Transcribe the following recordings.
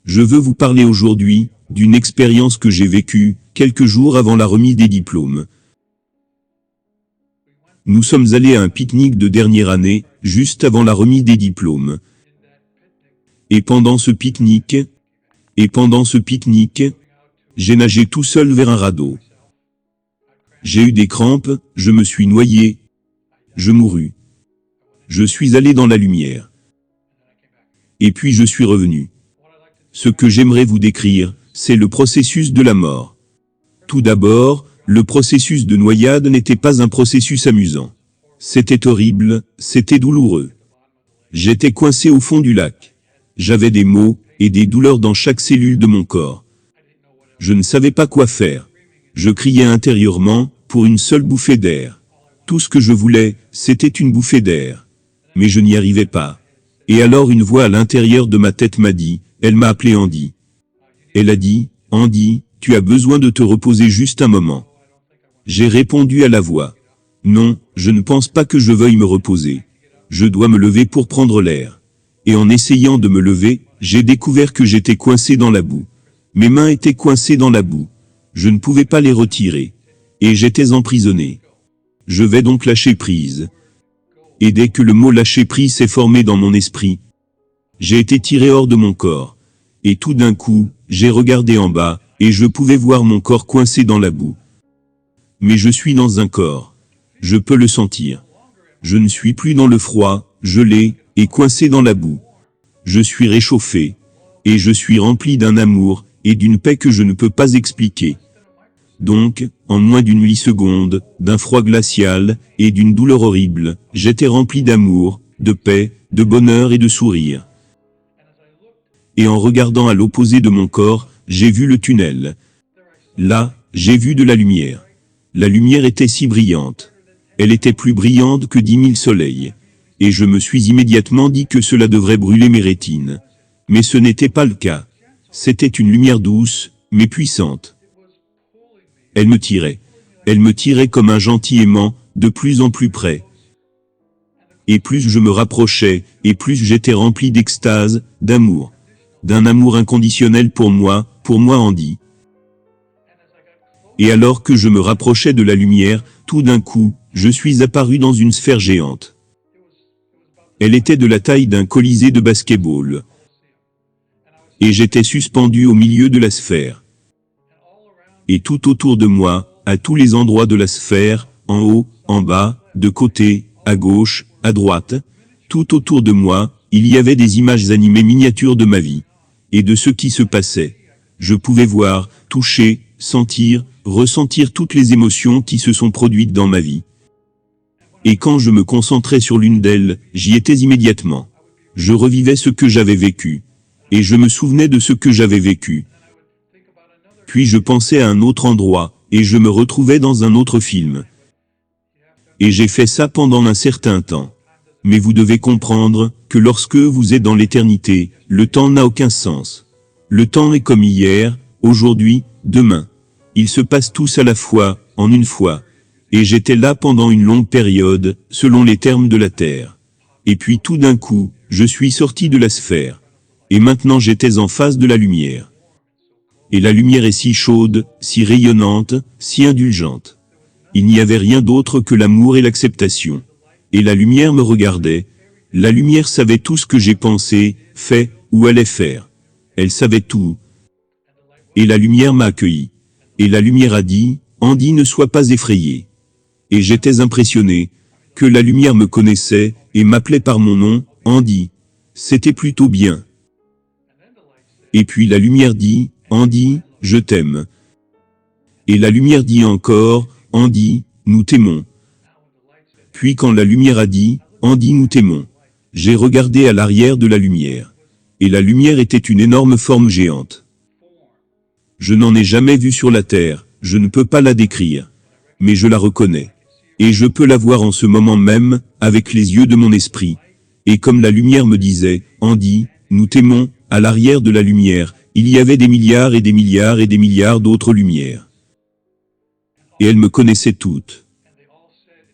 Je veux vous parler aujourd'hui d'une expérience que j'ai vécue quelques jours avant la remise des diplômes. Nous sommes allés à un pique-nique de dernière année, juste avant la remise des diplômes. Et pendant ce pique-nique, j'ai nagé tout seul vers un radeau. J'ai eu des crampes, je me suis noyé, je mourus. Je suis allé dans la lumière. Et puis je suis revenu. Ce que j'aimerais vous décrire, c'est le processus de la mort. Tout d'abord, le processus de noyade n'était pas un processus amusant. C'était horrible, c'était douloureux. J'étais coincé au fond du lac. J'avais des maux et des douleurs dans chaque cellule de mon corps. Je ne savais pas quoi faire. Je criais intérieurement pour une seule bouffée d'air. Tout ce que je voulais, c'était une bouffée d'air. Mais je n'y arrivais pas. Et alors une voix à l'intérieur de ma tête m'a dit, elle m'a appelé Andy. Elle a dit, Andy, tu as besoin de te reposer juste un moment. J'ai répondu à la voix. Non, je ne pense pas que je veuille me reposer. Je dois me lever pour prendre l'air. Et en essayant de me lever, j'ai découvert que j'étais coincé dans la boue. Mes mains étaient coincées dans la boue. Je ne pouvais pas les retirer. Et j'étais emprisonné. Je vais donc lâcher prise. Et dès que le mot lâcher prise s'est formé dans mon esprit, j'ai été tiré hors de mon corps. Et tout d'un coup, j'ai regardé en bas, et je pouvais voir mon corps coincé dans la boue. Mais je suis dans un corps. Je peux le sentir. Je ne suis plus dans le froid, gelé, et coincé dans la boue. Je suis réchauffé. Et je suis rempli d'un amour, et d'une paix que je ne peux pas expliquer. Donc, en moins d'une milliseconde, d'un froid glacial, et d'une douleur horrible, j'étais rempli d'amour, de paix, de bonheur et de sourire. Et en regardant à l'opposé de mon corps, j'ai vu le tunnel. Là, j'ai vu de la lumière. La lumière était si brillante. Elle était plus brillante que 10 000 soleils. Et je me suis immédiatement dit que cela devrait brûler mes rétines. Mais ce n'était pas le cas. C'était une lumière douce, mais puissante. Elle me tirait. Elle me tirait comme un gentil aimant, de plus en plus près. Et plus je me rapprochais, et plus j'étais rempli d'extase, d'amour. D'un amour inconditionnel pour moi Andy. Et alors que je me rapprochais de la lumière, tout d'un coup, je suis apparu dans une sphère géante. Elle était de la taille d'un colisée de basket-ball. Et j'étais suspendu au milieu de la sphère. Et tout autour de moi, à tous les endroits de la sphère, en haut, en bas, de côté, à gauche, à droite, tout autour de moi, il y avait des images animées miniatures de ma vie. Et de ce qui se passait. Je pouvais voir, toucher, sentir, ressentir toutes les émotions qui se sont produites dans ma vie. Et quand je me concentrais sur l'une d'elles, j'y étais immédiatement. Je revivais ce que j'avais vécu. Et je me souvenais de ce que j'avais vécu. Puis je pensais à un autre endroit, et je me retrouvais dans un autre film. Et j'ai fait ça pendant un certain temps. Mais vous devez comprendre que lorsque vous êtes dans l'éternité, le temps n'a aucun sens. Le temps est comme hier, aujourd'hui, demain. Ils se passent tous à la fois, en une fois. Et j'étais là pendant une longue période, selon les termes de la Terre. Et puis tout d'un coup, je suis sorti de la sphère. Et maintenant j'étais en face de la lumière. Et la lumière est si chaude, si rayonnante, si indulgente. Il n'y avait rien d'autre que l'amour et l'acceptation. Et la lumière me regardait. La lumière savait tout ce que j'ai pensé, fait, ou allais faire. Elle savait tout. Et la lumière m'a accueilli. Et la lumière a dit, Andy, ne sois pas effrayé. Et j'étais impressionné, que la lumière me connaissait, et m'appelait par mon nom, Andy. C'était plutôt bien. Et puis la lumière dit, Andy, je t'aime. Et la lumière dit encore, Andy, nous t'aimons. Puis quand la lumière a dit, Andy, nous t'aimons, j'ai regardé à l'arrière de la lumière. Et la lumière était une énorme forme géante. Je n'en ai jamais vu sur la terre, je ne peux pas la décrire. Mais je la reconnais. Et je peux la voir en ce moment même, avec les yeux de mon esprit. Et comme la lumière me disait, Andy, nous t'aimons, à l'arrière de la lumière, il y avait des milliards et des milliards et des milliards d'autres lumières. Et elles me connaissaient toutes.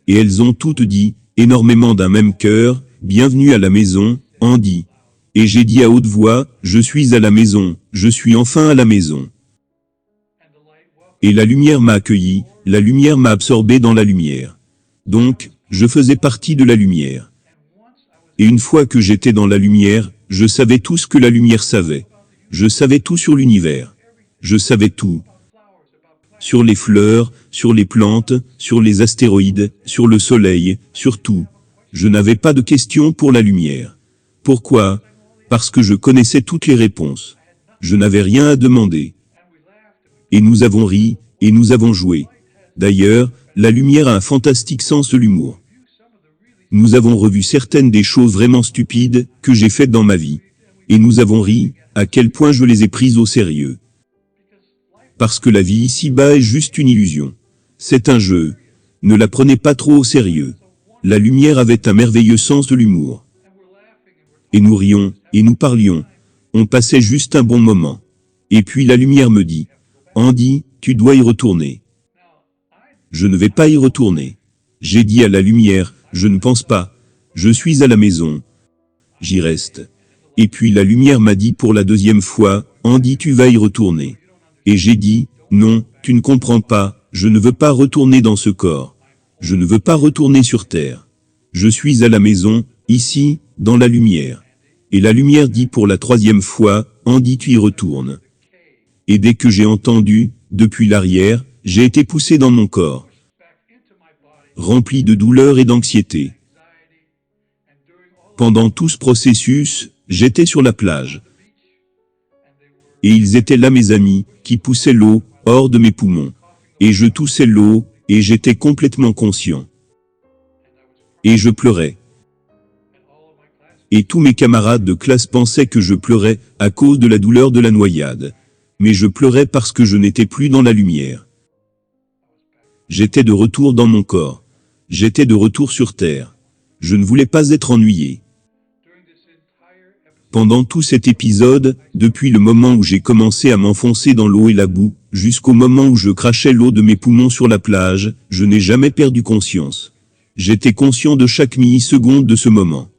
Et elles ont toutes dit, énormément d'un même cœur, bienvenue à la maison, Andy. Et j'ai dit à haute voix, je suis à la maison, je suis enfin à la maison. Et la lumière m'a accueilli, la lumière m'a absorbé dans la lumière. Donc, je faisais partie de la lumière. Et une fois que j'étais dans la lumière, je savais tout ce que la lumière savait. Je savais tout sur l'univers. Je savais tout. Sur les fleurs, sur les plantes, sur les astéroïdes, sur le soleil, sur tout. Je n'avais pas de questions pour la lumière. Pourquoi? Parce que je connaissais toutes les réponses. Je n'avais rien à demander. Et nous avons ri, et nous avons joué. D'ailleurs, la lumière a un fantastique sens de l'humour. Nous avons revu certaines des choses vraiment stupides que j'ai faites dans ma vie. Et nous avons ri, à quel point je les ai prises au sérieux. Parce que la vie ici-bas est juste une illusion. C'est un jeu. Ne la prenez pas trop au sérieux. La lumière avait un merveilleux sens de l'humour. Et nous rions, et nous parlions. On passait juste un bon moment. Et puis la lumière me dit, « Andy, tu dois y retourner. » Je ne vais pas y retourner. J'ai dit à la lumière, « Je ne pense pas. Je suis à la maison. J'y reste. » Et puis la lumière m'a dit pour la deuxième fois, « Andy, tu vas y retourner. » Et j'ai dit, « Non, tu ne comprends pas, je ne veux pas retourner dans ce corps. Je ne veux pas retourner sur Terre. Je suis à la maison, ici, dans la lumière. » Et la lumière dit pour la troisième fois, « Andy, tu y retournes. » Et dès que j'ai entendu, depuis l'arrière, j'ai été poussé dans mon corps, rempli de douleur et d'anxiété. Pendant tout ce processus, j'étais sur la plage. Et ils étaient là mes amis, qui poussaient l'eau, hors de mes poumons. Et je toussais l'eau, et j'étais complètement conscient. Et je pleurais. Et tous mes camarades de classe pensaient que je pleurais, à cause de la douleur de la noyade. Mais je pleurais parce que je n'étais plus dans la lumière. J'étais de retour dans mon corps. J'étais de retour sur Terre. Je ne voulais pas être ennuyé. Pendant tout cet épisode, depuis le moment où j'ai commencé à m'enfoncer dans l'eau et la boue, jusqu'au moment où je crachais l'eau de mes poumons sur la plage, je n'ai jamais perdu conscience. J'étais conscient de chaque milliseconde de ce moment.